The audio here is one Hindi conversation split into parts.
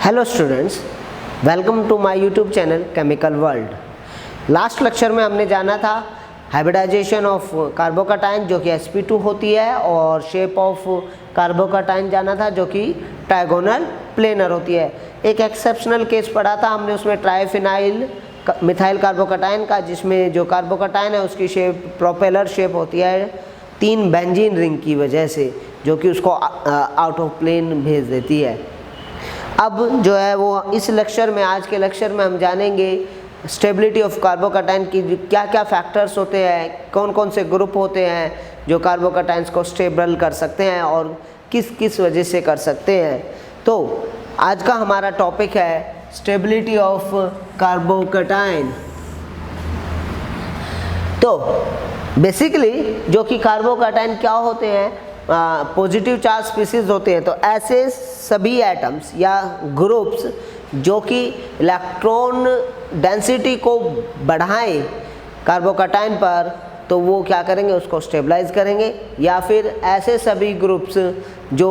Hello students, welcome to my YouTube channel chemical world. Last lecture में हमने जाना था हाइब्रिडाइजेशन ऑफ कार्बोकैटायन जो कि sp2 होती है, और शेप ऑफ कार्बोकैटायन जाना था जो कि ट्राइगोनल प्लेनर होती है। एक एक्सेप्शनल केस पढ़ा था हमने, उसमें ट्राइफिनाइल मिथाइल कार्बोकैटायन का, जिसमें जो कार्बोकैटायन है उसकी शेप प्रोपेलर शेप होती है 3 बेंजीन रिंग की वजह से, जो कि उसको आउट ऑफ प्लेन भेज देती है। अब जो है वो इस लेक्चर में, आज के लेक्चर में हम जानेंगे स्टेबिलिटी ऑफ कार्बोकैटायन की क्या क्या फैक्टर्स होते हैं, कौन कौन से ग्रुप होते हैं जो कार्बोकैटायंस को स्टेबल कर सकते हैं और किस किस वजह से कर सकते हैं। तो आज का हमारा टॉपिक है स्टेबिलिटी ऑफ कार्बोकैटायन। तो बेसिकली जो कि कार्बोकैटायन क्या होते हैं, पॉजिटिव चार्ज स्पीसीज होते हैं। तो ऐसे सभी एटम्स या ग्रुप्स जो कि इलेक्ट्रॉन डेंसिटी को बढ़ाएं कार्बोकैटायन पर, तो वो क्या करेंगे, उसको स्टेबलाइज करेंगे। या फिर ऐसे सभी ग्रुप्स जो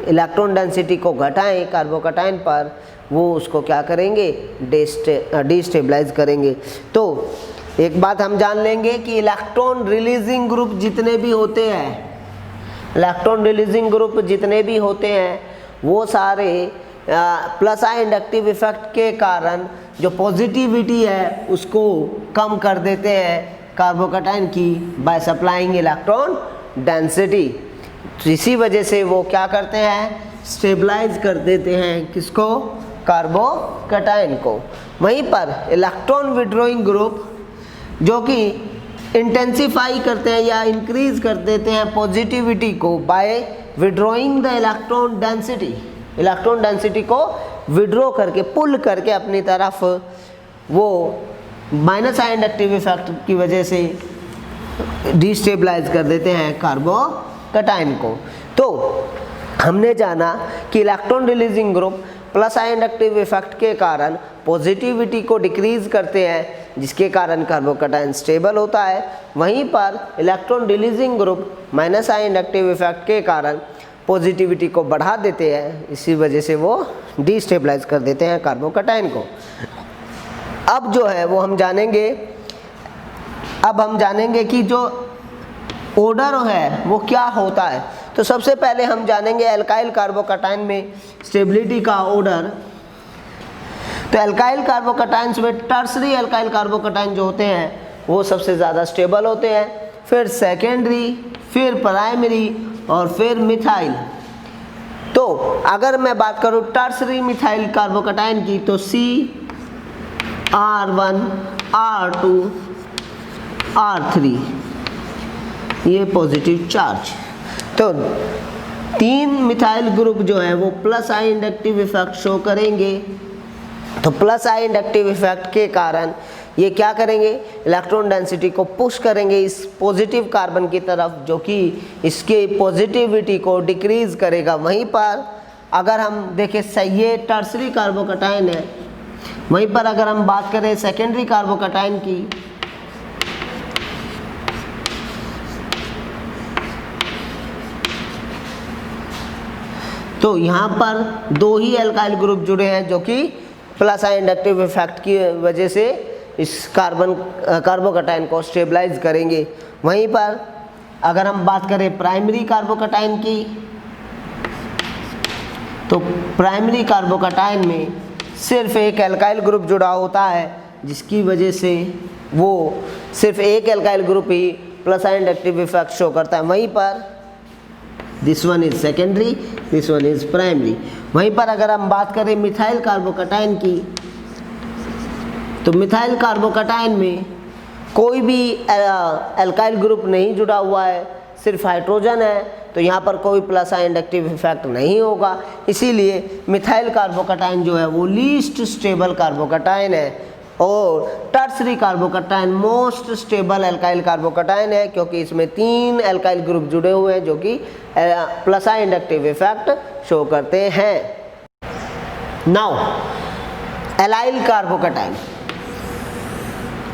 इलेक्ट्रॉन डेंसिटी को घटाएं कार्बोकैटायन पर, वो उसको क्या करेंगे, डिस्टेबलाइज करेंगे। तो एक बात हम जान लेंगे कि इलेक्ट्रॉन रिलीजिंग ग्रुप जितने भी होते हैं, इलेक्ट्रॉन रिलीजिंग ग्रुप जितने भी होते हैं वो सारे प्लस आई इंडक्टिव इफेक्ट के कारण जो पॉजिटिविटी है उसको कम कर देते हैं कार्बोकैटायन की बाय सप्लाइंग इलेक्ट्रॉन डेंसिटी। तो इसी वजह से वो क्या करते हैं, स्टेबलाइज कर देते हैं किसको, कार्बोकैटायन को। वहीं पर इलेक्ट्रॉन विड्रॉइंग ग्रुप जो कि इंटेंसिफाई करते हैं या इंक्रीज कर देते हैं पॉजिटिविटी को by withdrawing the electron density, electron density को विड्रॉ करके, पुल करके अपनी तरफ, वो माइनस आई इंडक्टिव इफेक्ट की वजह से डिस्टेबलाइज कर देते हैं कार्बोकैटायन को। तो हमने जाना कि इलेक्ट्रॉन रिलीजिंग ग्रुप प्लस आई इंडक्टिव इफेक्ट के कारण पॉजिटिविटी को डिक्रीज करते हैं, जिसके कारण कार्बोकैटायन स्टेबल होता है। वहीं पर इलेक्ट्रॉन रिलीजिंग ग्रुप माइनस आई इंडक्टिव इफेक्ट के कारण पॉजिटिविटी को बढ़ा देते हैं, इसी वजह से वो डिस्टेबलाइज कर देते हैं कार्बोकैटायन को। अब जो है वो हम जानेंगे कि जो ऑर्डर है वो क्या होता है। तो सबसे पहले हम जानेंगे एल्काइल कार्बोकैटायन में स्टेबिलिटी का ऑर्डर। तो एल्काइल कार्बोकैटायंस में टर्सरी एल्काइल कार्बोकैटायन जो होते हैं वो सबसे ज़्यादा स्टेबल होते हैं, फिर सेकेंडरी, फिर प्राइमरी और फिर मिथाइल। तो अगर मैं बात करूँ टर्सरी मिथाइल कार्बोकैटायन की, तो CR1 R2 R3 ये पॉजिटिव चार्ज। तो 3 मिथाइल ग्रुप जो है वो प्लस आई इंडक्टिव इफेक्ट शो करेंगे। तो प्लस आई इंडक्टिव इफेक्ट के कारण ये क्या करेंगे, इलेक्ट्रॉन डेंसिटी को पुश करेंगे इस पॉजिटिव कार्बन की तरफ, जो कि इसके पॉजिटिविटी को डिक्रीज करेगा। वहीं पर अगर हम देखें, ये टर्सरी कार्बोकैटायन है, वहीं पर अगर हम बात करें सेकेंडरी कार्बोकैटायन की, तो यहाँ पर 2 ही एल्काइल ग्रुप जुड़े हैं जो कि प्लस आई इंडक्टिव इफेक्ट की वजह से इस कार्बोकैटायन को स्टेबलाइज करेंगे। वहीं पर अगर हम बात करें प्राइमरी कार्बोकैटायन की, तो प्राइमरी कार्बोकैटायन में सिर्फ एक एल्काइल ग्रुप जुड़ा होता है, जिसकी वजह से वो सिर्फ एक एल्काइल ग्रुप ही प्लस आई इंडक्टिव इफेक्ट शो करता है। वहीं पर this one is secondary, this one is primary. वहीं पर अगर हम बात करें मिथाइल कार्बोकैटायन की, तो मिथाइल कार्बोकैटायन में कोई भी एल्काइल ग्रुप नहीं जुड़ा हुआ है, सिर्फ हाइड्रोजन है, तो यहाँ पर कोई प्लस आई इंडक्टिव इफेक्ट नहीं होगा। इसीलिए मिथाइल कार्बोकैटायन जो है वो लीस्ट स्टेबल कार्बोकैटायन है, और tertiary carbocation most stable alkyl carbocation है, क्योंकि इसमें 3 एल्काइल ग्रुप जुड़े हुए हैं जो कि प्लस आई इंडक्टिव इफेक्ट शो करते हैं। Now allyl carbocation,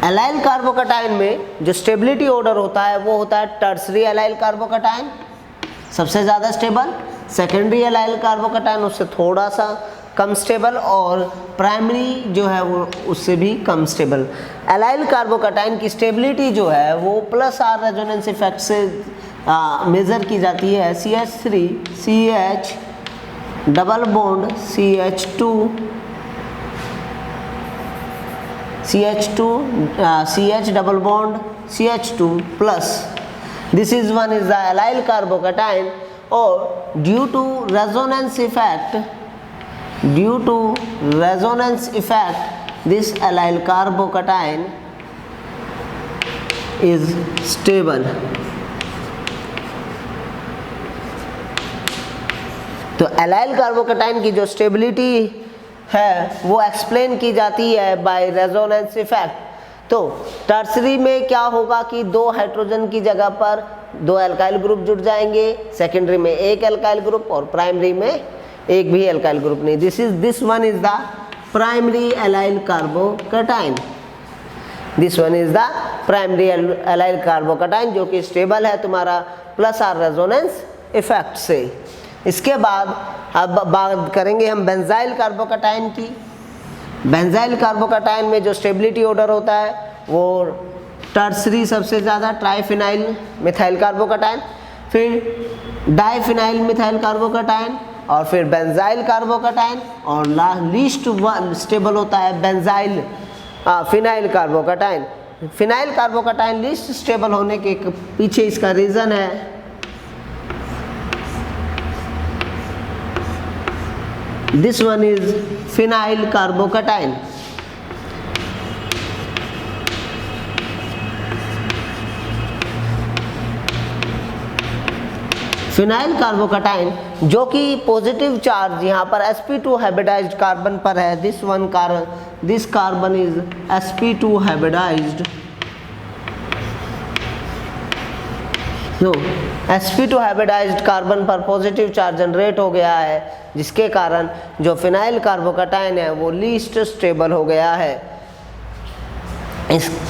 allyl carbocation में जो स्टेबिलिटी ऑर्डर होता है वो होता है टर्सरी एलाइल कार्बोकैटायन सबसे ज़्यादा स्टेबल, सेकेंडरी एलाइल कार्बोकैटायन उससे थोड़ा सा कम स्टेबल और प्राइमरी जो है वो उससे भी कम स्टेबल। एलाइल कार्बोकैटायन की स्टेबिलिटी जो है वो +R रेजोनेंस इफेक्ट से मेज़र की जाती है। CH3 CH double bond CH2 CH double bond CH2 plus, this is one is the allyl carbocation. और due to resonance effect this allyl carbocation is stable. तो एलाइल कार्बोकैटायन की जो स्टेबिलिटी है वो एक्सप्लेन की जाती है बाय रेजोनेंस इफेक्ट। तो टर्सरी में क्या होगा कि 2 हाइड्रोजन की जगह पर 2 एल्काइल ग्रुप जुड़ जाएंगे, सेकेंडरी में 1 एल्काइल ग्रुप और प्राइमरी में एक भी एल्काइल ग्रुप नहीं। This one is the primary allyl carbocation. This one is the primary allyl carbocation जो कि स्टेबल है तुम्हारा +R रेजोनेंस इफेक्ट से। इसके बाद अब बात करेंगे हम बेंजाइल कार्बोकैटायन की। बेंजाइल कार्बोकैटायन में जो स्टेबिलिटी ऑर्डर होता है वो टर्सरी सबसे ज़्यादा ट्राइफिनाइल मिथाइल कार्बोकैटायन, फिर डाइफिनाइल मिथाइल कार्बोकैटायन और फिर बेंजाइल कार्बोकैटायन और लीस्ट स्टेबल होता है benzyl phenyl carbocation. Phenyl carbocation least stable होने के पीछे इसका रीज़न है this one is phenyl carbocation। Phenyl carbocation जो कि पॉजिटिव चार्ज यहाँ पर sp2 हाइब्रिडाइज्ड कार्बन पर है। This carbon is sp2 hybridised. तो sp2 हाइब्रिडाइज्ड कार्बन पर पॉजिटिव चार्ज जनरेट हो गया है, जिसके कारण जो फिनाइल कार्बोकैटायन है वो लीस्ट स्टेबल हो गया है।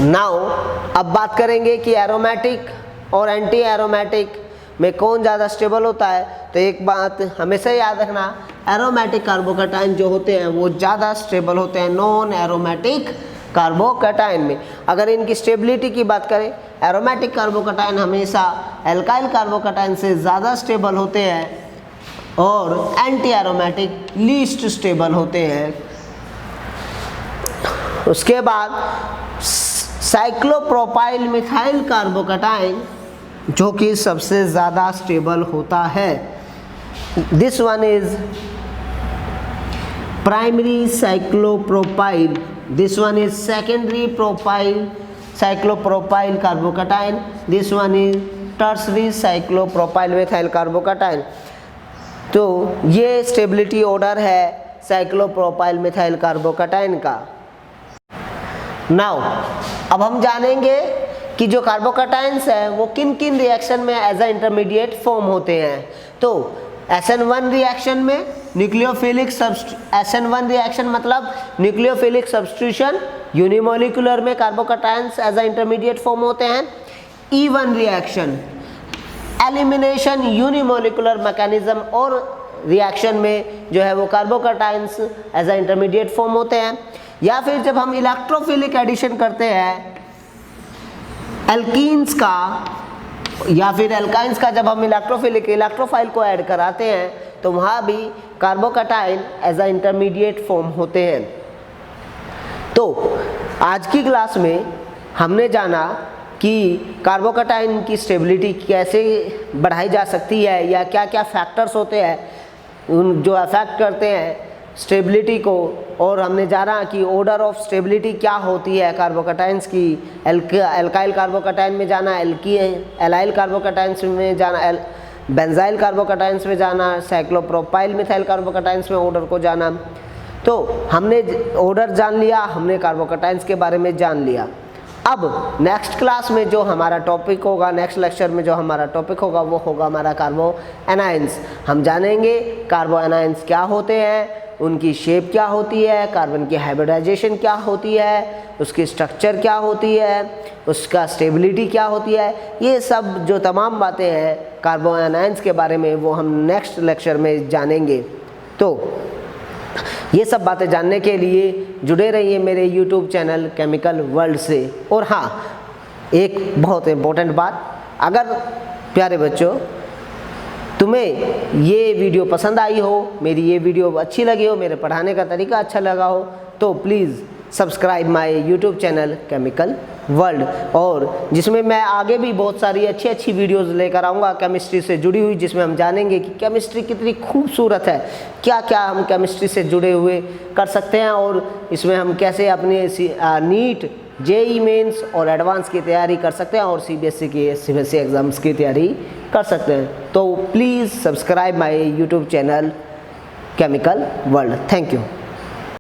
नाउ अब बात करेंगे कि एरोमेटिक और एंटी एरोमेटिक में कौन ज़्यादा स्टेबल होता है। तो एक बात हमेशा याद रखना, एरोमेटिक कार्बोकैटायन जो होते हैं वो ज़्यादा स्टेबल होते हैं नॉन एरोमेटिक कार्बोकैटायन में। अगर इनकी स्टेबिलिटी की बात करें, एरोमेटिक कार्बोकैटायन हमेशा एल्काइल कार्बोकैटायन से ज़्यादा स्टेबल होते हैं और एंटी एरोमेटिक लीस्ट स्टेबल होते हैं। उसके बाद साइक्लोप्रोपाइल मिथाइल कार्बोकैटायन जो कि सबसे ज़्यादा स्टेबल होता है। This one is primary cyclopropyl, this one is secondary propyl cyclopropyl carbocation, this one is tertiary cyclopropyl methyl carbocation. तो ये स्टेबिलिटी ऑर्डर है साइक्लोप्रोपाइल मिथाइल कार्बोकैटायन का। नाउ अब हम जानेंगे कि जो कार्बोकैटायंस हैं वो किन किन रिएक्शन में एज अ इंटरमीडिएट फॉर्म होते हैं। तो SN1 रिएक्शन में न्यूक्लियोफिलिक SN1 रिएक्शन मतलब न्यूक्लियोफिलिक सब्स्टिट्यूशन यूनिमोलिकुलर में carbocations as a intermediate form होते हैं। E1 reaction elimination unimolecular mechanism और रिएक्शन में जो है वो carbocations as a intermediate form होते हैं। या फिर जब हम इलेक्ट्रोफिलिक एडिशन करते हैं एल्कीन्स का या फिर एल्काइंस का, जब हम इलेक्ट्रोफाइल को ऐड कराते हैं तो वहाँ भी carbocation as a intermediate form होते हैं। तो आज की क्लास में हमने जाना कि कार्बोकैटायन की स्टेबिलिटी कैसे बढ़ाई जा सकती है या क्या क्या फैक्टर्स होते हैं उन जो अफेक्ट करते हैं स्टेबिलिटी को, और हमने जाना कि ऑर्डर ऑफ स्टेबिलिटी क्या होती है कार्बोकैटायंस की। एल्काइल कार्बोकैटायन में जाना, एलाइल कार्बोकैटायंस में जाना, बेंजाइल कार्बोकैटायंस में जाना, साइक्लोप्रोपाइल मिथाइल कार्बोकैटायंस में ऑर्डर को जाना। तो हमने ऑर्डर जान लिया, हमने कार्बोकैटायंस के बारे में जान लिया। अब नेक्स्ट क्लास में जो हमारा टॉपिक होगा, नेक्स्ट लेक्चर में जो हमारा टॉपिक होगा वो होगा हमारा कार्बो एनायंस। हम जानेंगे कार्बो एनायंस क्या होते हैं, उनकी शेप क्या होती है, कार्बन की हाइब्रिडाइजेशन क्या होती है, उसकी स्ट्रक्चर क्या होती है, उसका स्टेबिलिटी क्या होती है। ये सब जो तमाम बातें हैं कार्बो एनायंस के बारे में वो हम नेक्स्ट लेक्चर में जानेंगे। तो ये सब बातें जानने के लिए जुड़े रहिए मेरे YouTube चैनल केमिकल वर्ल्ड से। और हाँ, एक बहुत इम्पोर्टेंट बात, अगर प्यारे बच्चों तुम्हें ये वीडियो पसंद आई हो, मेरी ये वीडियो अच्छी लगी हो, मेरे पढ़ाने का तरीका अच्छा लगा हो, तो please subscribe my YouTube channel chemical world, और जिसमें मैं आगे भी बहुत सारी अच्छी अच्छी वीडियोस लेकर आऊँगा केमिस्ट्री से जुड़ी हुई, जिसमें हम जानेंगे कि केमिस्ट्री कितनी खूबसूरत है, क्या क्या हम केमिस्ट्री से जुड़े हुए कर सकते हैं, और इसमें हम कैसे अपने नीट, जेई मेंस और एडवांस की तैयारी कर सकते हैं, और सीबीएसई एग्ज़ाम्स की तैयारी कर सकते हैं। तो please subscribe my YouTube channel chemical world. Thank you.